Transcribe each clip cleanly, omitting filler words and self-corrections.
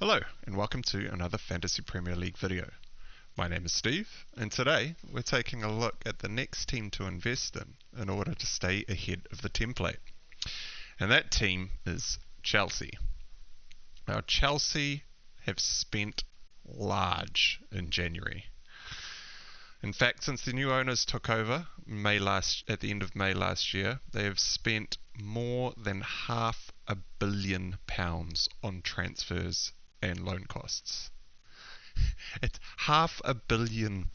Hello and welcome to another Fantasy Premier League video. My name is Steve and today we're taking a look at the next team to invest in order to stay ahead of the template. And that team is Chelsea. Now Chelsea have spent large in January. In fact, since the new owners took over at the end of May last year, they have spent more than £500 million on transfers and loan costs. It's £500 million.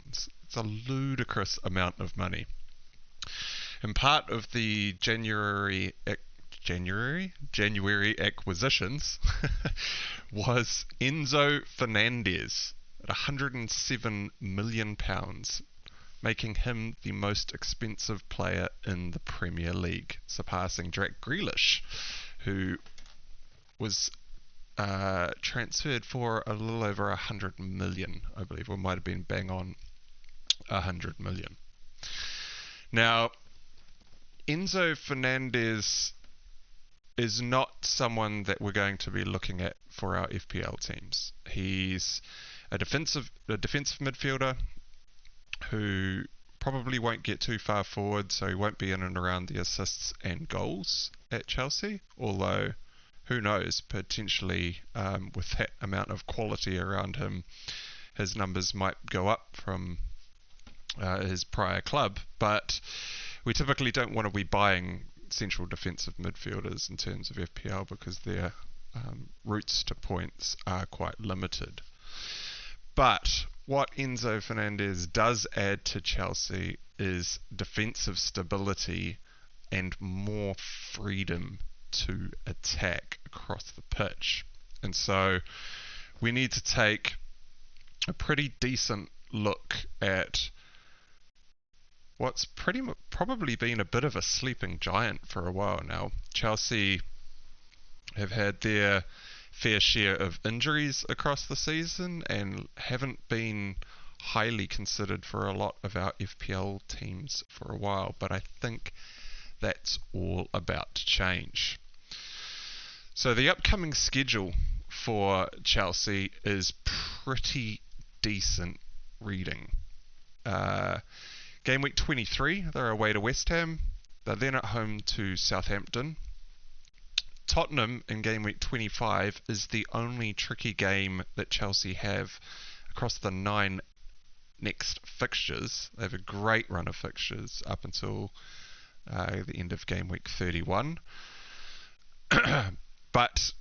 It's a ludicrous amount of money. And part of the January acquisitions was Enzo Fernandez at £107 million, making him the most expensive player in the Premier League, surpassing Jack Grealish, who was transferred for a little over 100 million, I believe, or might have been bang on 100 million. Now, Enzo Fernandez is not someone that we're going to be looking at for our FPL teams. He's a defensive midfielder who probably won't get too far forward, so he won't be in and around the assists and goals at Chelsea, although who knows, potentially with that amount of quality around him, his numbers might go up from his prior club. But we typically don't want to be buying central defensive midfielders in terms of FPL because their routes to points are quite limited. But what Enzo Fernandez does add to Chelsea is defensive stability and more freedom to attack across the pitch. And so we need to take a pretty decent look at what's probably been a bit of a sleeping giant for a while now. Chelsea have had their fair share of injuries across the season and haven't been highly considered for a lot of our FPL teams for a while, but I think that's all about to change. So the upcoming schedule for Chelsea is pretty decent reading. Gameweek 23, they're away to West Ham. They're then at home to Southampton. Tottenham in Gameweek 25 is the only tricky game that Chelsea have across the 9 next fixtures. They have a great run of fixtures up until the end of Gameweek 31. But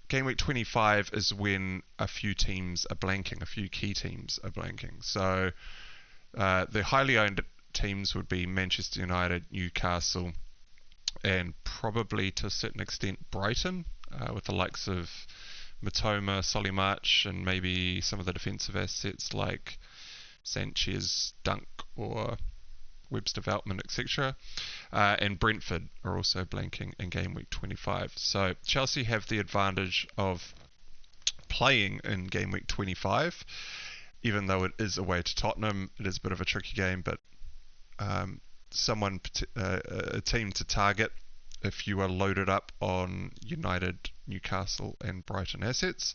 Gameweek 25 is when a few teams are blanking, a few key teams are blanking. So the highly owned teams would be Manchester United, Newcastle, and probably to a certain extent Brighton, with the likes of Matoma, Solimarch, and maybe some of the defensive assets like Sanchez, Dunk, or Webster Veltman, etc. And Brentford are also blanking in Gameweek 25. So Chelsea have the advantage of playing in Gameweek 25, even though it is away to Tottenham. It is a bit of a tricky game, but a team to target if you are loaded up on United, Newcastle and Brighton assets.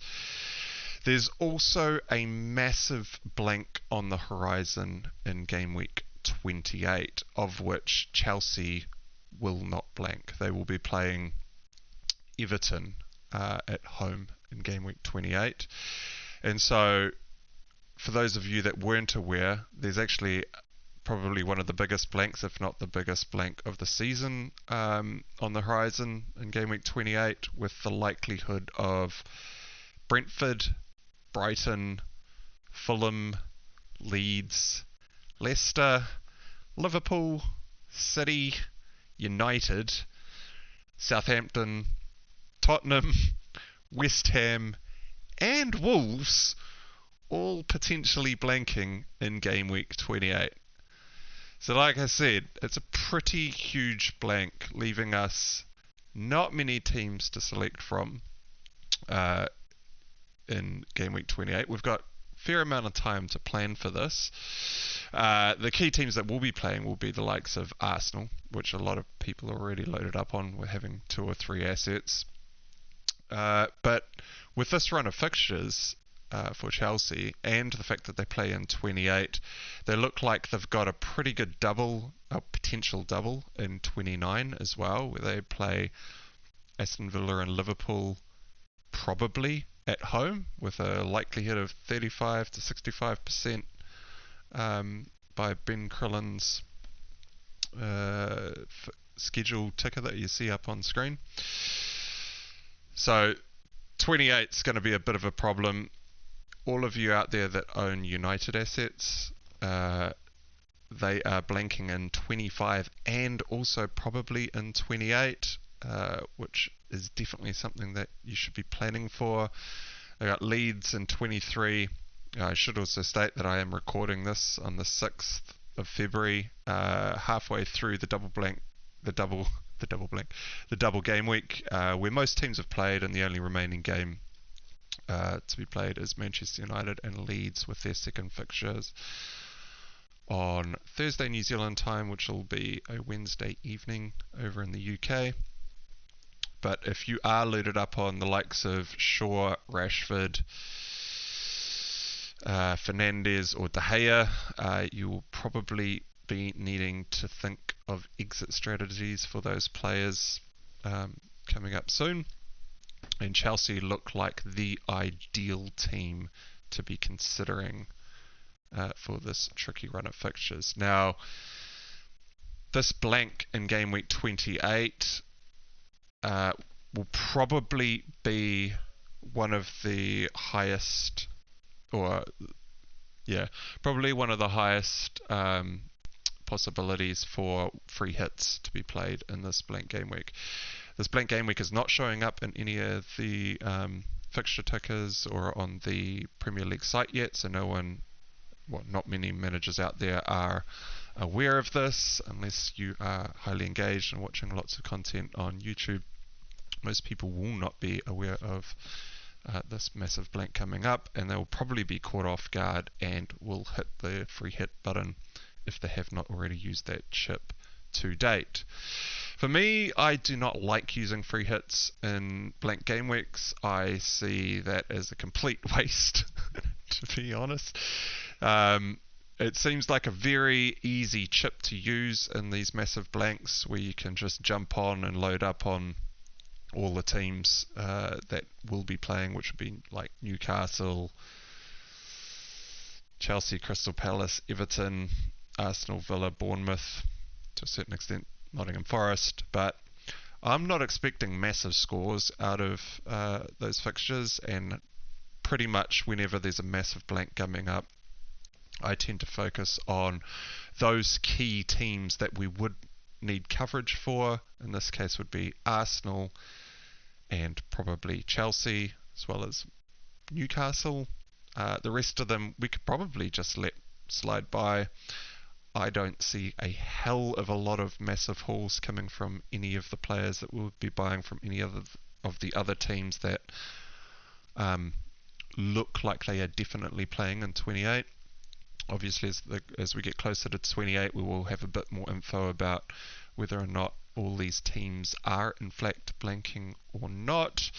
There's also a massive blank on the horizon in Gameweek 28, of which Chelsea will not blank. They will be playing Everton at home in Gameweek 28. And so for those of you that weren't aware, there's actually probably one of the biggest blanks, if not the biggest blank of the season on the horizon in Gameweek 28, with the likelihood of Brentford, Brighton, Fulham, Leeds, Leicester, Liverpool, City, United, Southampton, Tottenham, West Ham and Wolves all potentially blanking in Gameweek 28. So like I said, it's a pretty huge blank, leaving us not many teams to select from in Gameweek 28. We've got fair amount of time to plan for this. The key teams that we'll be playing will be the likes of Arsenal, which a lot of people are already loaded up on with having 2 or 3 assets. But with this run of fixtures for Chelsea and the fact that they play in 28, they look like they've got a pretty good double, a potential double in 29 as well, where they play Aston Villa and Liverpool probably at home with a likelihood of 35 to 65% by Ben Crillin's schedule ticker that you see up on screen. So 28 is going to be a bit of a problem. All of you out there that own United assets, they are blanking in 25 and also probably in 28, which is definitely something that you should be planning for. I got Leeds in 23. I should also state that I am recording this on the 6th of February, halfway through the double game week, where most teams have played, and the only remaining game to be played is Manchester United and Leeds with their second fixtures on Thursday New Zealand time, which will be a Wednesday evening over in the UK. But if you are loaded up on the likes of Shaw, Rashford, Fernandes or De Gea, you will probably be needing to think of exit strategies for those players coming up soon. And Chelsea look like the ideal team to be considering for this tricky run of fixtures. Now, this blank in game week 28 will probably be one of the highest, probably one of the highest possibilities for free hits to be played in this blank game week. This blank game week is not showing up in any of the fixture tickers or on the Premier League site yet, so not many managers out there are aware of this, unless you are highly engaged and watching lots of content on YouTube. Most people will not be aware of this massive blank coming up, and they will probably be caught off guard and will hit the free hit button if they have not already used that chip to date. For me, I do not like using free hits in blank game weeks. I see that as a complete waste, to be honest. It seems like a very easy chip to use in these massive blanks where you can just jump on and load up on all the teams that will be playing, which would be like Newcastle, Chelsea, Crystal Palace, Everton, Arsenal, Villa, Bournemouth, to a certain extent Nottingham Forest, but I'm not expecting massive scores out of those fixtures, and pretty much whenever there's a massive blank coming up, I tend to focus on those key teams that we would need coverage for. In this case would be Arsenal and probably Chelsea, as well as Newcastle. The rest of them we could probably just let slide by. I don't see a hell of a lot of massive hauls coming from any of the players that we'll be buying from any other of the other teams that look like they are definitely playing in 28. Obviously, as we get closer to 28, we will have a bit more info about whether or not all these teams are in fact blanking or not.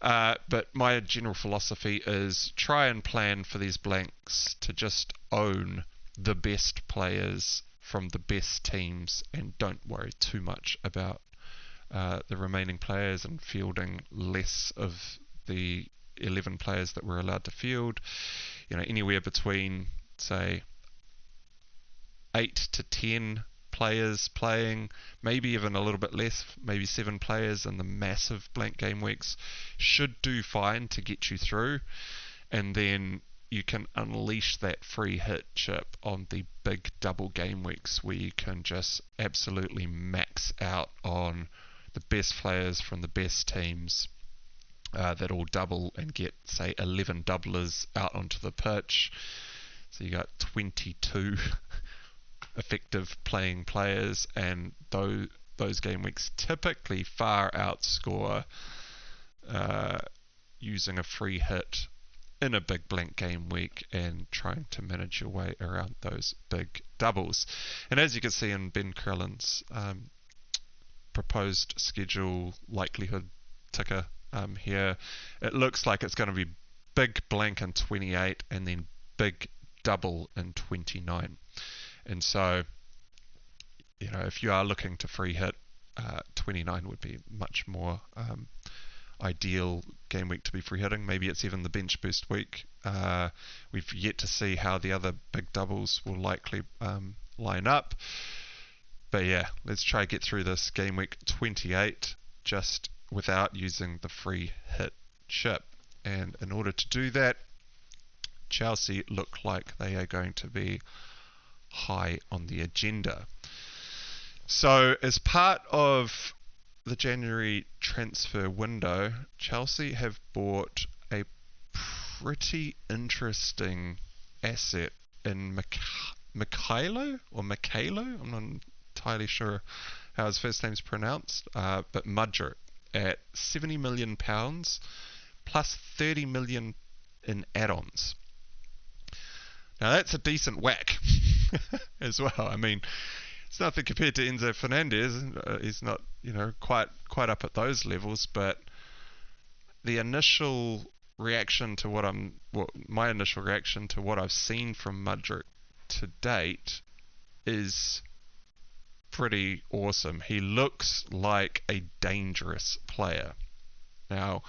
But my general philosophy is try and plan for these blanks to just own the best players from the best teams, and don't worry too much about the remaining players and fielding less of the 11 players that we're allowed to field. Anywhere between, say, 8 to 10 players playing, maybe even a little bit less, maybe 7 players in the massive blank game weeks should do fine to get you through, and then you can unleash that free hit chip on the big double game weeks where you can just absolutely max out on the best players from the best teams that all double and get, say, 11 doublers out onto the pitch. So you got 22 effective playing players, and those game weeks typically far outscore using a free hit in a big blank game week and trying to manage your way around those big doubles. And as you can see in Ben Crillin's proposed schedule likelihood ticker here. It looks like it's going to be big blank in 28 and then big double in 29. And so, if you are looking to free hit, 29 would be much more ideal game week to be free hitting. Maybe it's even the bench boost week. We've yet to see how the other big doubles will likely line up. But yeah, let's try to get through this game week 28 just without using the free hit chip. And in order to do that, Chelsea look like they are going to be high on the agenda. So as part of the January transfer window, Chelsea have bought a pretty interesting asset in Mikhailo? I'm not entirely sure how his first name's pronounced, but Mudryk at £70 million plus 30 million in add-ons. Now that's a decent whack as well. I mean, it's nothing compared to Enzo Fernandez. He's not, quite up at those levels, but the initial reaction to my initial reaction to what I've seen from Mudryk to date is pretty awesome. He looks like a dangerous player. Now,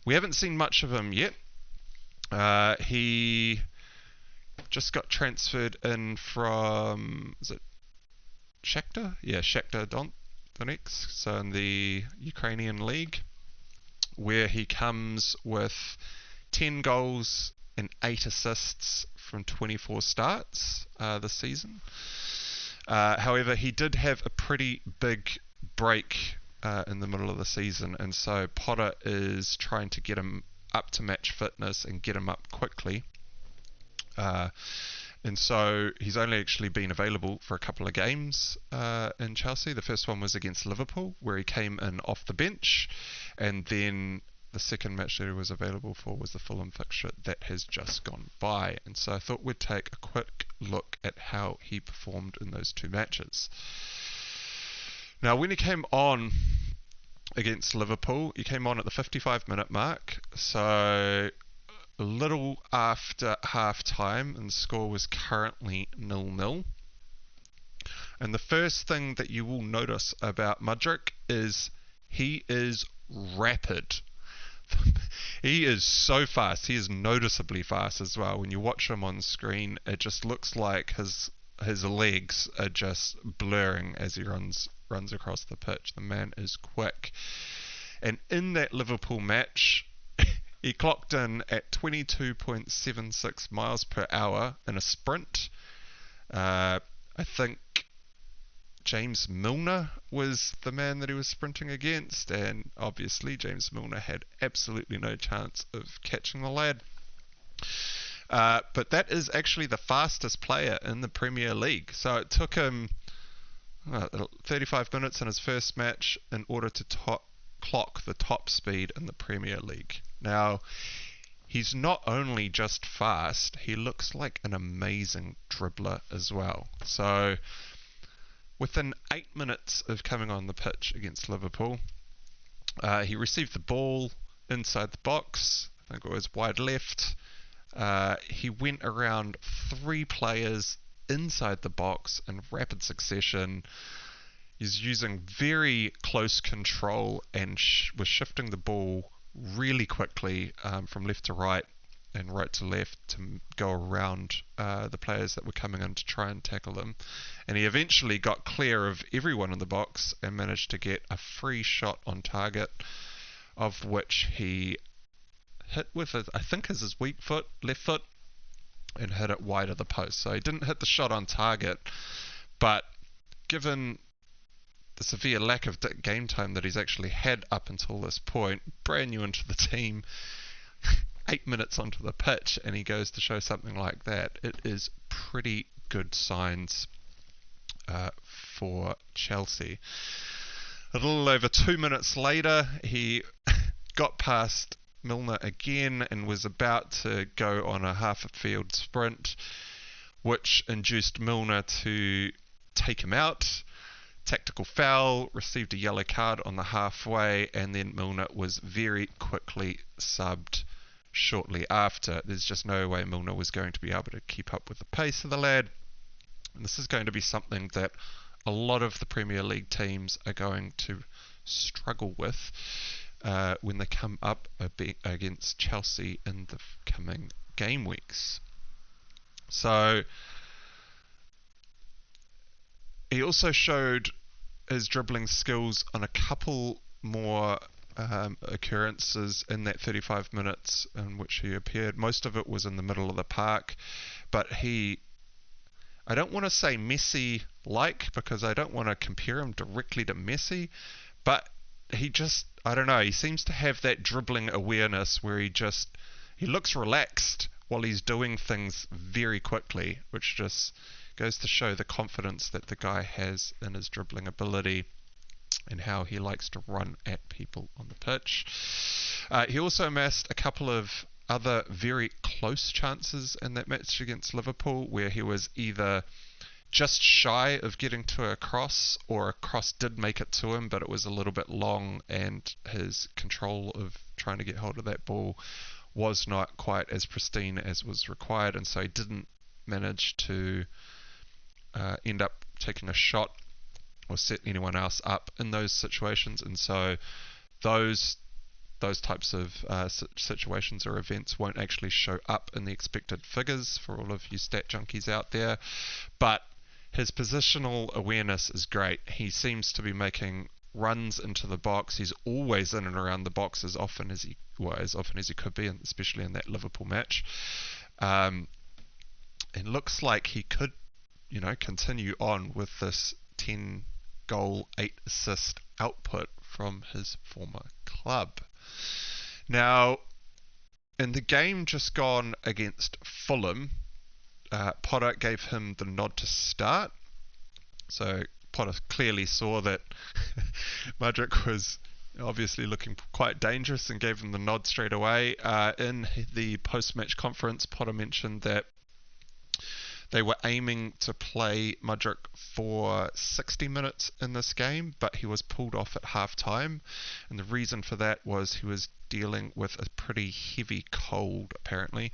we haven't seen much of him yet. He just got transferred in from, is it Shakhtar? Yeah, Shakhtar Donetsk, so in the Ukrainian league, where he comes with 10 goals and 8 assists from 24 starts this season. However, he did have a pretty big break in the middle of the season, and so Potter is trying to get him up to match fitness and get him up quickly. And so he's only actually been available for a couple of games in Chelsea. The first one was against Liverpool, where he came in off the bench, and then the second match that he was available for was the Fulham fixture that has just gone by. And so I thought we'd take a quick look at how he performed in those two matches. Now, when he came on against Liverpool, he came on at the 55-minute mark, so a little after half-time, and the score was currently 0-0. And the first thing that you will notice about Mudryk is he is rapid. He is so fast. He is noticeably fast as well. When you watch him on screen, it just looks like his legs are just blurring as he runs across the pitch. The man is quick. And in that Liverpool match, he clocked in at 22.76 miles per hour in a sprint. I think James Milner was the man that he was sprinting against, and obviously James Milner had absolutely no chance of catching the lad. But that is actually the fastest player in the Premier League. So it took him 35 minutes in his first match in order to clock the top speed in the Premier League. Now, he's not only just fast, he looks like an amazing dribbler as well. So within 8 minutes of coming on the pitch against Liverpool, he received the ball inside the box. I think it was wide left. He went around 3 players inside the box in rapid succession. He's using very close control and was shifting the ball really quickly from left to right and right to left to go around the players that were coming in to try and tackle him. And he eventually got clear of everyone in the box and managed to get a free shot on target, of which he hit with, I think, his weak foot, left foot, and hit it wide of the post. So he didn't hit the shot on target, but given the severe lack of game time that he's actually had up until this point, brand new into the team, 8 minutes onto the pitch, and he goes to show something like that, it is pretty good signs for Chelsea. A little over 2 minutes later, he got past Milner again and was about to go on a half-field sprint, which induced Milner to take him out. tactical foul, received a yellow card on the halfway, and then Milner was very quickly subbed shortly after. There's just no way Milner was going to be able to keep up with the pace of the lad. And this is going to be something that a lot of the Premier League teams are going to struggle with when they come up against Chelsea in the coming game weeks. So he also showed his dribbling skills on a couple more occurrences in that 35 minutes in which he appeared. Most of it was in the middle of the park, but I don't want to say Messi-like because I don't want to compare him directly to Messi, but I don't know, he seems to have that dribbling awareness where he looks relaxed while he's doing things very quickly, which just goes to show the confidence that the guy has in his dribbling ability and how he likes to run at people on the pitch. He also amassed a couple of other very close chances in that match against Liverpool where he was either just shy of getting to a cross or a cross did make it to him, but it was a little bit long and his control of trying to get hold of that ball was not quite as pristine as was required, and so he didn't manage to end up taking a shot or set anyone else up in those situations. And so those types of situations or events won't actually show up in the expected figures for all of you stat junkies out there, but his positional awareness is great. He seems to be making runs into the box. He's always in and around the box as often as he could be, and especially in that Liverpool match. It looks like he could, continue on with this 10 goal, 8 assist output from his former club. Now, in the game just gone against Fulham, Potter gave him the nod to start. So Potter clearly saw that Mudryk was obviously looking quite dangerous and gave him the nod straight away. In the post-match conference, Potter mentioned that they were aiming to play Mudryk for 60 minutes in this game, but he was pulled off at half-time. And the reason for that was he was dealing with a pretty heavy cold, apparently,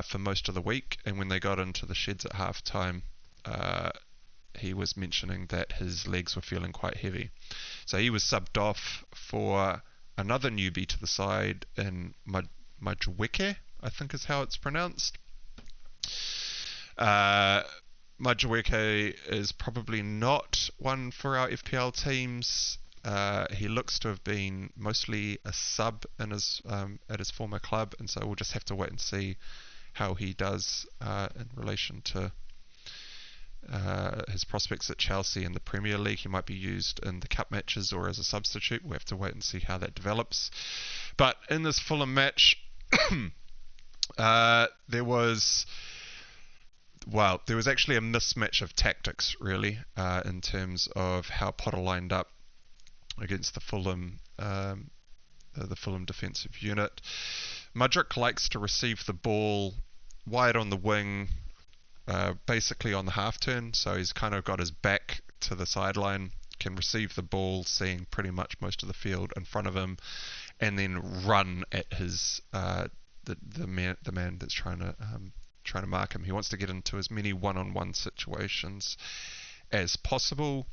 for most of the week. And when they got into the sheds at half-time, he was mentioning that his legs were feeling quite heavy. So he was subbed off for another newbie to the side in Mudryk, I think is how it's pronounced. Mudryk is probably not one for our FPL teams. He looks to have been mostly a sub in at his former club, and so we'll just have to wait and see how he does in relation to his prospects at Chelsea in the Premier League. He might be used in the cup matches or as a substitute. We'll have to wait and see how that develops. But in this Fulham match, there was actually a mismatch of tactics, really, in terms of how Potter lined up against the Fulham defensive unit. Mudryk likes to receive the ball wide on the wing, basically on the half turn, so he's kind of got his back to the sideline, can receive the ball, seeing pretty much most of the field in front of him, and then run at his the man that's trying to mark him. He wants to get into as many one-on-one situations as possible.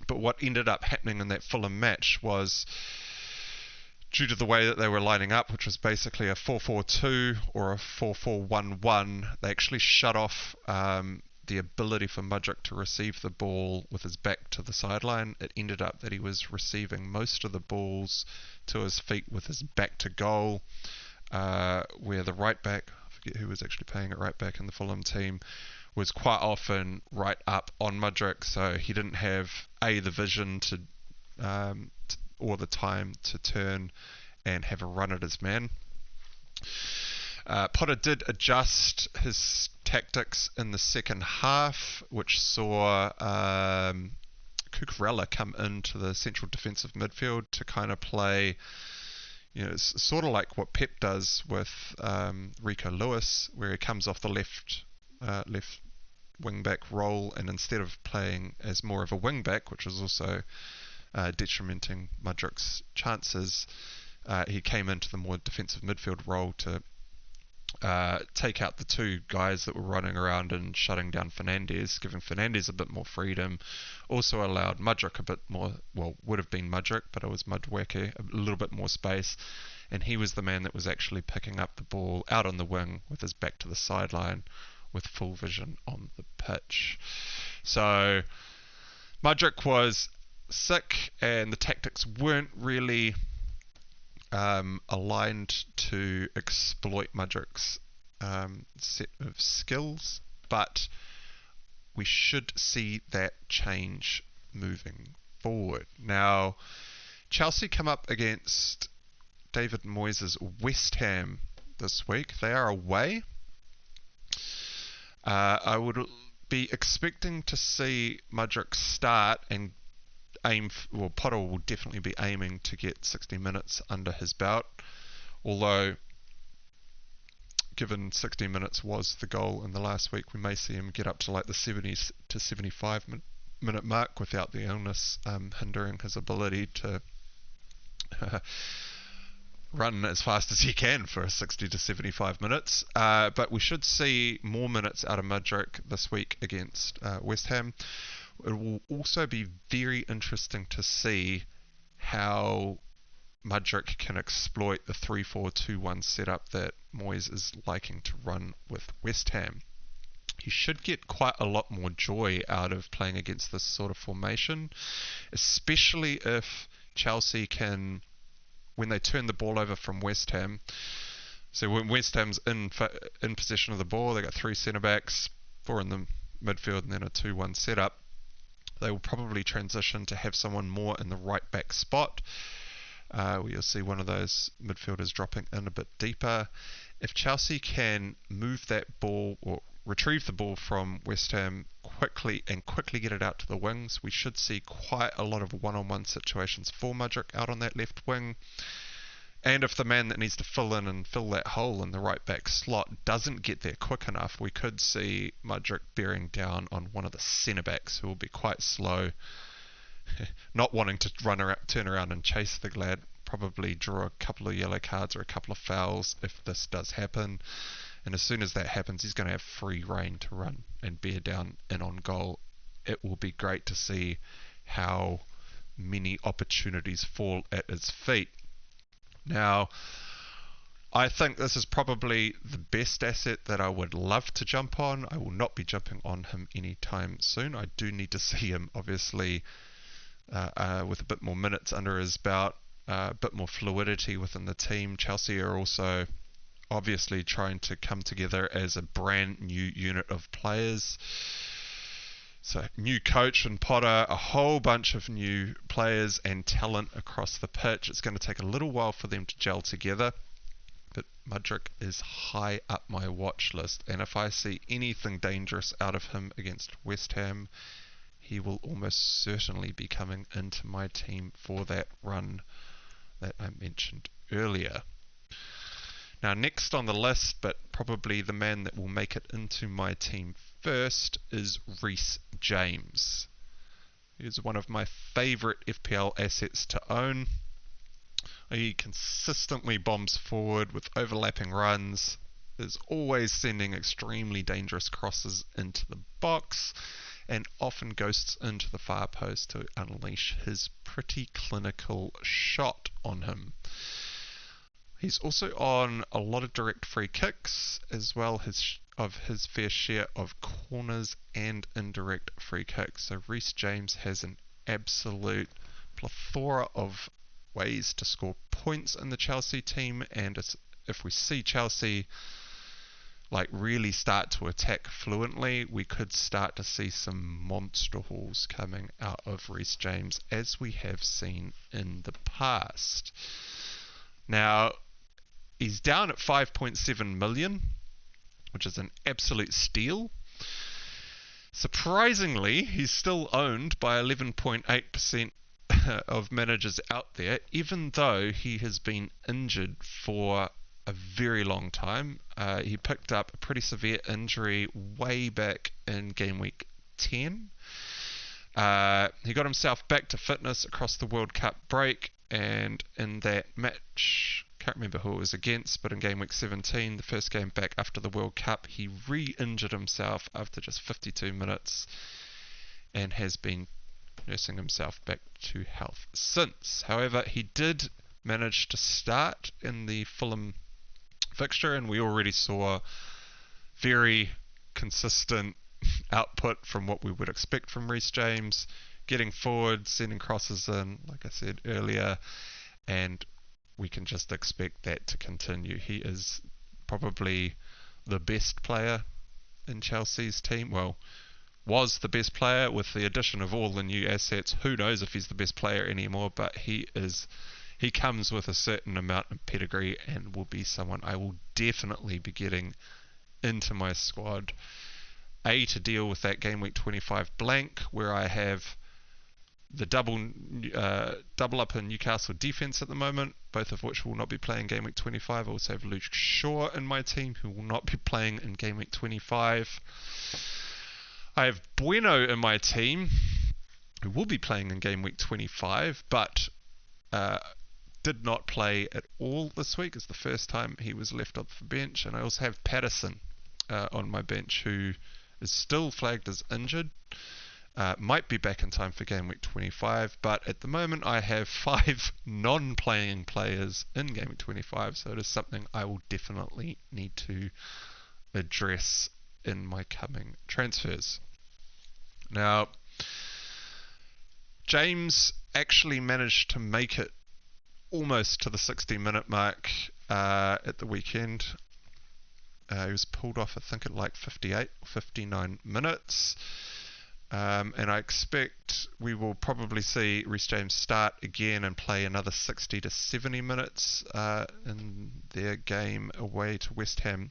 But what ended up happening in that Fulham match was, due to the way that they were lining up, which was basically a 4-4-2 or a 4-4-1-1, they actually shut off the ability for Mudryk to receive the ball with his back to the sideline. It ended up that he was receiving most of the balls to his feet with his back to goal, where the right back, who was actually playing at right back in the Fulham team, was quite often right up on Mudryk, so he didn't have the vision to or the time to turn and have a run at his man. Potter did adjust his tactics in the second half, which saw Cucurella come into the central defensive midfield to kind of play, it's sort of like what Pep does with Rico Lewis, where he comes off the left wing-back role, and instead of playing as more of a wing-back, which was also detrimenting Mudryk's chances, he came into the more defensive midfield role to take out the two guys that were running around and shutting down Fernandes, giving Fernandes a bit more freedom. Also allowed Mudryk a bit more, well, would have been Mudryk, but it was Mudryk, a little bit more space. And he was the man that was actually picking up the ball out on the wing with his back to the sideline with full vision on the pitch. So Mudryk was sick and the tactics weren't really aligned to exploit Mudryk's set of skills, but we should see that change moving forward. Now, Chelsea come up against David Moyes' West Ham this week. They are away. I would be expecting to see Mudryk start and Potter will definitely be aiming to get 60 minutes under his belt, although given 60 minutes was the goal in the last week, we may see him get up to like the 70 to 75 minute mark without the illness hindering his ability to run as fast as he can for 60 to 75 minutes. But we should see more minutes out of Mudryk this week against West Ham. It will also be very interesting to see how Mudryk can exploit the 3-4-2-1 setup that Moyes is liking to run with West Ham. He should get quite a lot more joy out of playing against this sort of formation, especially if Chelsea can, when they turn the ball over from West Ham. So when West Ham's in possession of the ball, they got 3 centre-backs, 4 in the midfield and then a 2-1 setup. They will probably transition to have someone more in the right back spot. You'll see one of those midfielders dropping in a bit deeper. If Chelsea can move that ball or retrieve the ball from West Ham quickly get it out to the wings, we should see quite a lot of one-on-one situations for Mudryk out on that left wing. And if the man that needs to fill in and fill that hole in the right back slot doesn't get there quick enough, we could see Mudryk bearing down on one of the centre-backs who will be quite slow, not wanting to turn around and chase the lad, probably draw a couple of yellow cards or a couple of fouls if this does happen. And as soon as that happens, he's going to have free rein to run and bear down in on goal. It will be great to see how many opportunities fall at his feet. Now, I think this is probably the best asset that I would love to jump on. I will not be jumping on him anytime soon. I do need to see him, obviously, with a bit more minutes under his belt, a bit more fluidity within the team. Chelsea are also obviously trying to come together as a brand new unit of players. So, new coach and Potter, a whole bunch of new players and talent across the pitch. It's going to take a little while for them to gel together, but Mudryk is high up my watch list. And if I see anything dangerous out of him against West Ham, he will almost certainly be coming into my team for that run that I mentioned earlier. Now, next on the list, but probably the man that will make it into my team first, is Reece James. He is one of my favourite FPL assets to own. He consistently bombs forward with overlapping runs, is always sending extremely dangerous crosses into the box, and often ghosts into the far post to unleash his pretty clinical shot on him. He's also on a lot of direct free kicks, as well as of his fair share of corners and indirect free kicks. So Reece James has an absolute plethora of ways to score points in the Chelsea team, and if we see Chelsea really start to attack fluently, we could start to see some monster hauls coming out of Reece James, as we have seen in the past. Now, he's down at 5.7 million, which is an absolute steal. Surprisingly, he's still owned by 11.8% of managers out there, even though he has been injured for a very long time. He picked up a pretty severe injury way back in game week 10. He got himself back to fitness across the World Cup break, and in that match, can't remember who it was against, but in game week 17, the first game back after the World Cup, he re-injured himself after just 52 minutes and has been nursing himself back to health since. However, he did manage to start in the Fulham fixture, and we already saw very consistent output from what we would expect from Reece James, getting forward, sending crosses in, like I said earlier, and we can just expect that to continue. He is probably the best player in Chelsea's team. Well, was the best player. With the addition of all the new assets, who knows if he's the best player anymore, but he comes with a certain amount of pedigree and will be someone I will definitely be getting into my squad. To deal with that game week 25 blank, where I have the double up in Newcastle defence at the moment, both of which will not be playing game week 25. I also have Luke Shaw in my team, who will not be playing in game week 25. I have Bueno in my team, who will be playing in game week 25, but did not play at all this week. It's the first time he was left off the bench. And I also have Patterson on my bench, who is still flagged as injured. Might be back in time for game week 25, but at the moment I have 5 non-playing players in game week 25, so it is something I will definitely need to address in my coming transfers. Now, James actually managed to make it almost to the 60-minute mark at the weekend. He was pulled off, I think, at like 58 or 59 minutes. And I expect we will probably see Reece James start again and play another 60 to 70 minutes in their game away to West Ham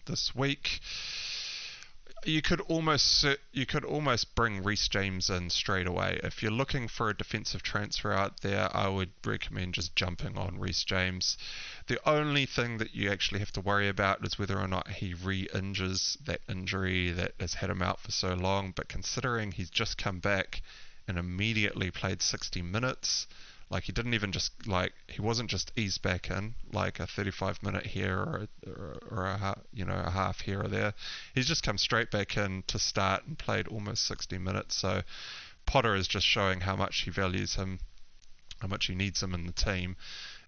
this week. You could almost bring Reece James in straight away. If you're looking for a defensive transfer out there, I would recommend just jumping on Reece James. The only thing that you actually have to worry about is whether or not he re-injures that injury that has had him out for so long. But considering he's just come back and immediately played 60 minutes, like he wasn't just eased back in like a 35-minute here or a half here or there. He's just come straight back in to start and played almost 60 minutes. So Potter is just showing how much he values him, how much he needs him in the team.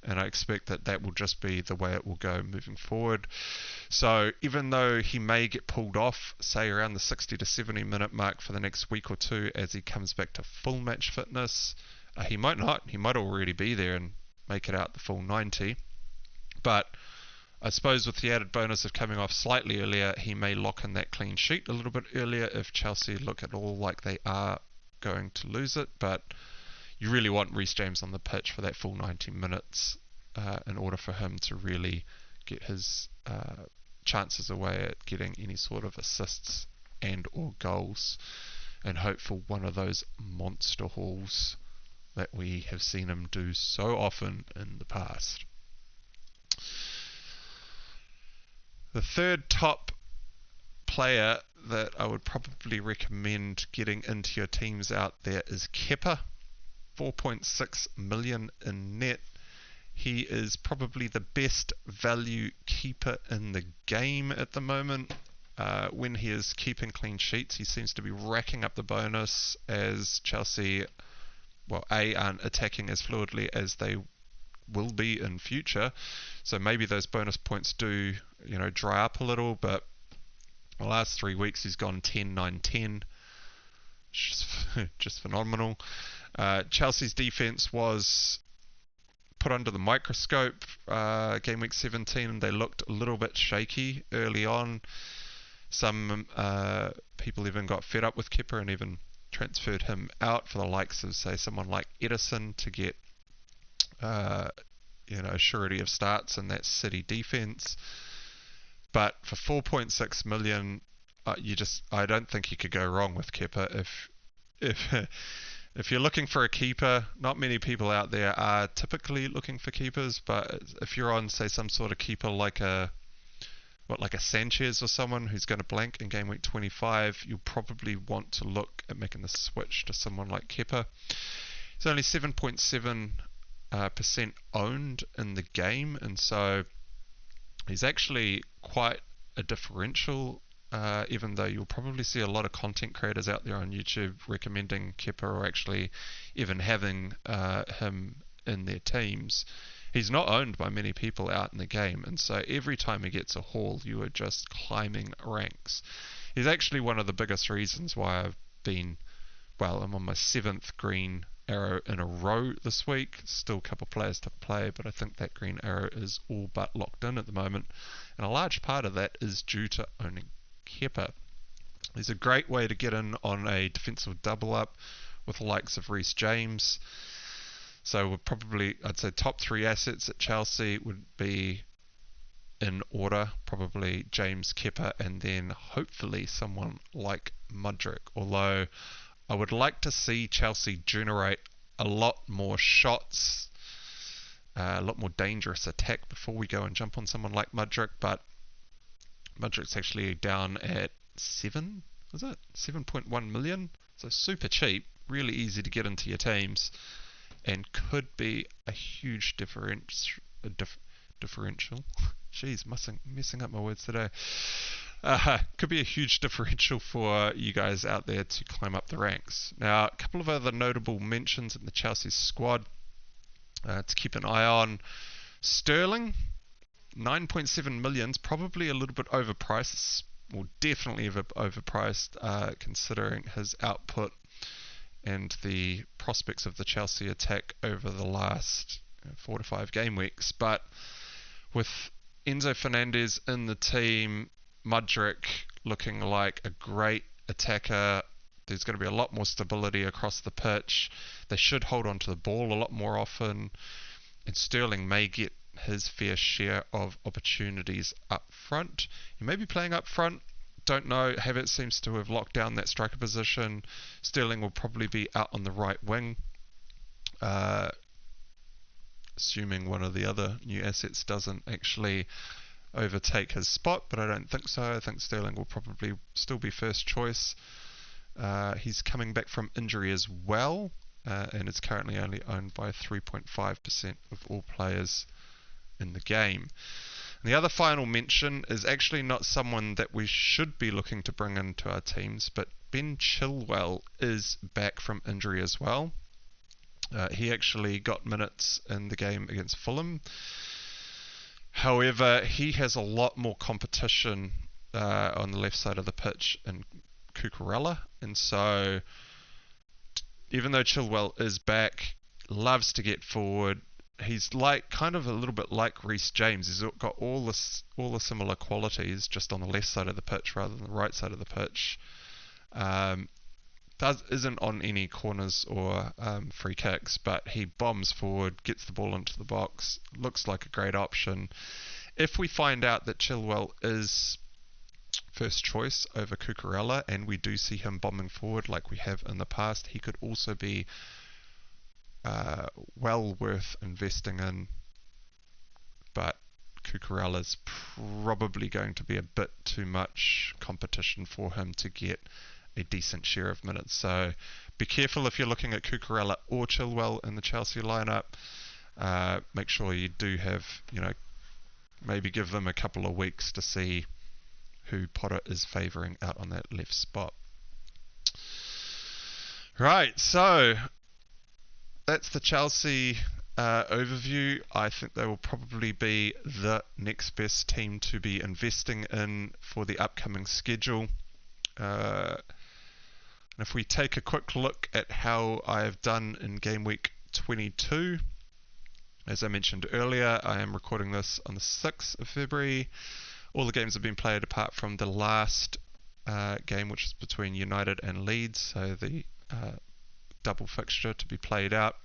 And I expect that will just be the way it will go moving forward. So even though he may get pulled off, say around the 60 to 70 minute mark for the next week or two as he comes back to full match fitness, he might not. He might already be there and make it out the full 90. But I suppose with the added bonus of coming off slightly earlier, he may lock in that clean sheet a little bit earlier if Chelsea look at all like they are going to lose it. But you really want Reece James on the pitch for that full 90 minutes in order for him to really get his chances away at getting any sort of assists and or goals, and hope for one of those monster hauls that we have seen him do so often in the past. The third top player that I would probably recommend getting into your teams out there is Kepa. 4.6 million in net. He is probably the best value keeper in the game at the moment. When he is keeping clean sheets, he seems to be racking up the bonus as Chelsea aren't attacking as fluidly as they will be in future. So maybe those bonus points do, dry up a little, but the last 3 weeks he's gone 10, 9, 10. Just phenomenal. Chelsea's defense was put under the microscope game week 17, and they looked a little bit shaky early on. Some people even got fed up with Kepa and even transferred him out for the likes of, say, someone like Edison to get surety of starts in that City defense. But for 4.6 million, I don't think you could go wrong with Kepa. If If you're looking for a keeper, not many people out there are typically looking for keepers, but if you're on, say, some sort of keeper like a Sanchez or someone who's going to blank in game week 25, you'll probably want to look at making the switch to someone like Kepa. He's only 7.7% owned in the game, and so he's actually quite a differential, even though you'll probably see a lot of content creators out there on YouTube recommending Kepa or actually even having him in their teams. He's not owned by many people out in the game, and so every time he gets a haul, you are just climbing ranks. He's actually one of the biggest reasons why I'm on my 7th green arrow in a row this week. Still a couple players to play, but I think that green arrow is all but locked in at the moment, and a large part of that is due to owning Kepa. He's a great way to get in on a defensive double up with the likes of Reece James. So I'd say top 3 assets at Chelsea would be in order, probably James, Kepa, and then hopefully someone like Mudryk. Although I would like to see Chelsea generate a lot more shots, a lot more dangerous attack before we go and jump on someone like Mudryk, but Mudryk's actually down at 7.1 million, so super cheap, really easy to get into your teams, and could be a huge differential. Jeez, messing up my words today. Could be a huge differential for you guys out there to climb up the ranks. Now, a couple of other notable mentions in the Chelsea squad to keep an eye on. Sterling, 9.7 million, probably a little bit overpriced, or definitely overpriced considering his output and the prospects of the Chelsea attack over the last 4 to 5 game weeks. But with Enzo Fernandez in the team, Mudryk looking like a great attacker, there's going to be a lot more stability across the pitch. They should hold on to the ball a lot more often, and Sterling may get his fair share of opportunities up front. He may be playing up front, don't know. Havertz seems to have locked down that striker position. Sterling will probably be out on the right wing, assuming one of the other new assets doesn't actually overtake his spot, but I don't think so. I think Sterling will probably still be first choice. He's coming back from injury as well, and is currently only owned by 3.5% of all players in the game. And the other final mention is actually not someone that we should be looking to bring into our teams, but Ben Chilwell is back from injury as well. He actually got minutes in the game against Fulham. However, he has a lot more competition on the left side of the pitch in Cucurella, and so even though Chilwell is back, loves to get forward. He's like kind of a little bit like Reece James. He's got all the similar qualities, just on the left side of the pitch rather than the right side of the pitch. Isn't on any corners or free kicks, but he bombs forward, gets the ball into the box, looks like a great option. If we find out that Chilwell is first choice over Cucurella, and we do see him bombing forward like we have in the past, he could also be well worth investing in, but Cucurella's probably going to be a bit too much competition for him to get a decent share of minutes. So be careful if you're looking at Cucurella or Chilwell in the Chelsea lineup. Make sure you do have, maybe give them a couple of weeks to see who Potter is favouring out on that left spot. Right, so that's the Chelsea overview. I think they will probably be the next best team to be investing in for the upcoming schedule. And if we take a quick look at how I have done in Gameweek 22, as I mentioned earlier, I am recording this on the 6th of February. All the games have been played apart from the last game, which is between United and Leeds, so the double fixture to be played out.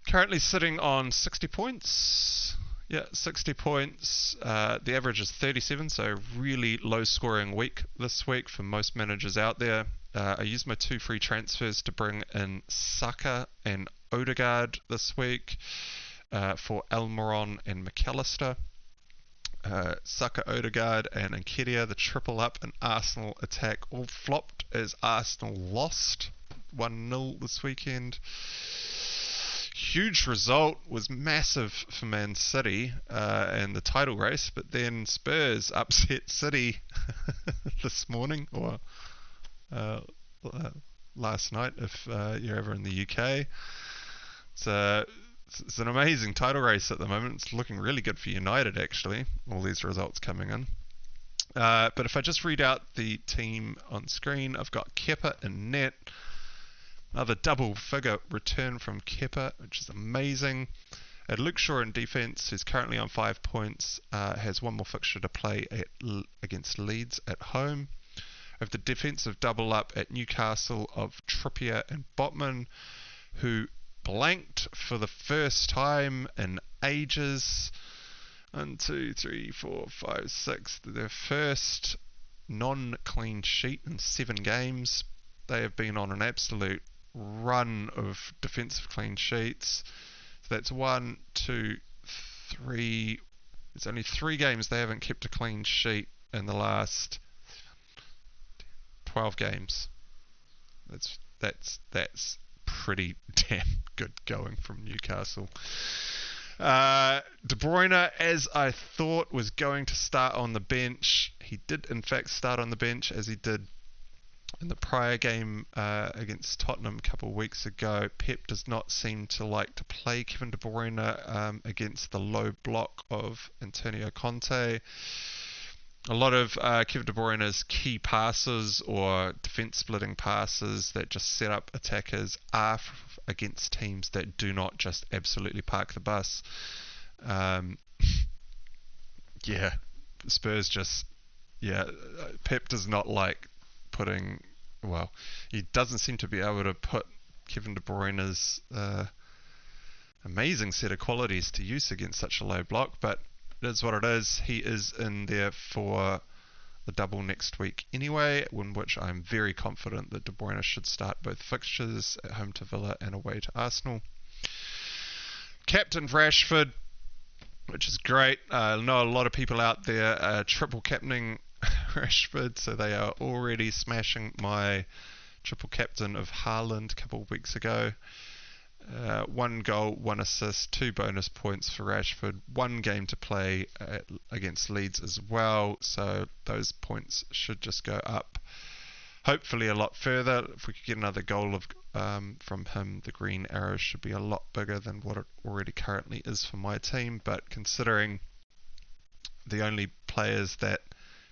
Currently sitting on 60 points. Yeah, 60 points. The average is 37, so really low scoring week this week for most managers out there. I used my 2 free transfers to bring in Saka and Odegaard this week for Almiron and McAllister. Saka, Odegaard and Nketiah, the triple up and Arsenal attack all flopped as Arsenal lost 1-0 this weekend. Huge result, was massive for Man City and the title race, but then Spurs upset City this morning, or last night if you're ever in the UK. It's an amazing title race at the moment. It's looking really good for United, actually, all these results coming in. But if I just read out the team on screen, I've got Kepa in net. Another double-figure return from Kepa, which is amazing. Luke Shaw in defence, who's currently on 5 points, has one more fixture to play against Leeds at home. I have the defensive double-up at Newcastle of Trippier and Botman, who blanked for the first time in ages. 1, 2, 3, 4, 5, 6. Their first non-clean sheet in 7 games. They have been on an absolute run of defensive clean sheets. So that's 1, 2, 3. It's only 3 games they haven't kept a clean sheet in the last 12 games. That's pretty damn good going from Newcastle. De Bruyne, as I thought, was going to start on the bench. He did in fact start on the bench, as he did in the prior game against Tottenham a couple of weeks ago. Pep does not seem to like to play Kevin De Bruyne against the low block of Antonio Conte. A lot of Kevin De Bruyne's key passes or defense-splitting passes that just set up attackers are against teams that do not just absolutely park the bus. Spurs just... Pep does not like putting... Well, he doesn't seem to be able to put Kevin De Bruyne's amazing set of qualities to use against such a low block, but it is what it is. He is in there for the double next week anyway, in which I'm very confident that De Bruyne should start both fixtures, at home to Villa and away to Arsenal. Captain Rashford, which is great. I know a lot of people out there triple captaining Rashford, so they are already smashing my triple captain of Haaland a couple of weeks ago. 1 goal, 1 assist, 2 bonus points for Rashford, 1 game to play against Leeds as well, so those points should just go up hopefully a lot further. If we could get another goal from him, the green arrow should be a lot bigger than what it already currently is for my team, but considering the only players that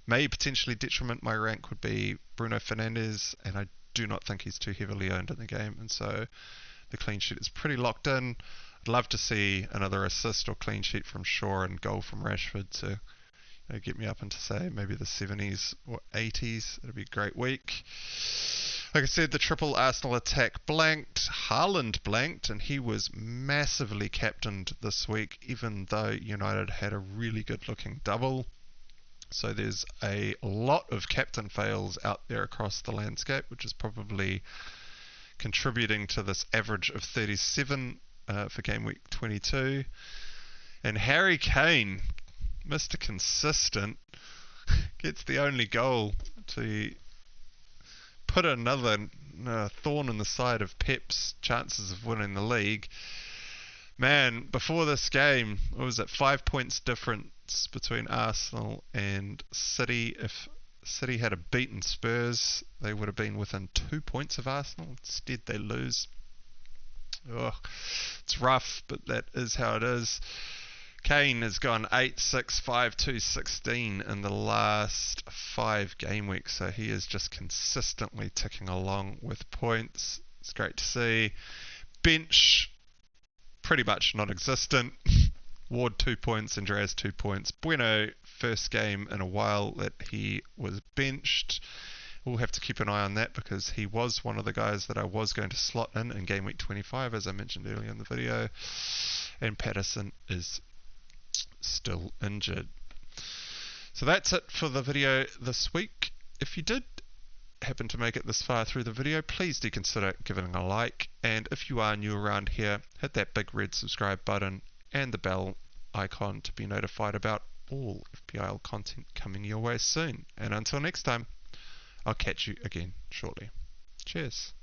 may potentially detriment my rank would be Bruno Fernandes, and I do not think he's too heavily owned in the game, and so the clean sheet is pretty locked in. I'd love to see another assist or clean sheet from Shaw and goal from Rashford to get me up into, say, maybe the 70s or 80s. It'll be a great week. Like I said, the triple Arsenal attack blanked. Haaland blanked, and he was massively captained this week, even though United had a really good-looking double. So there's a lot of captain fails out there across the landscape, which is probably contributing to this average of 37 for Gameweek 22. And Harry Kane, Mr. Consistent, gets the only goal to put another thorn in the side of Pep's chances of winning the league. Man, before this game, what was it, 5 points difference between Arsenal and City. If City had beaten Spurs, they would have been within 2 points of Arsenal. Instead, they lose. Ugh, it's rough, but that is how it is. Kane has gone 8, 6, 5, 2, 16 in the last 5 game weeks, so he is just consistently ticking along with points. It's great to see. Bench, pretty much non-existent. Ward 2 points, Andreas 2 points. Bueno, first game in a while that he was benched. We'll have to keep an eye on that because he was one of the guys that I was going to slot in Gameweek 25, as I mentioned earlier in the video. And Patterson is still injured. So that's it for the video this week. If you did happen to make it this far through the video, please do consider giving a like, and if you are new around here, hit that big red subscribe button and the bell icon to be notified about all FPL content coming your way soon. And until next time, I'll catch you again shortly. Cheers.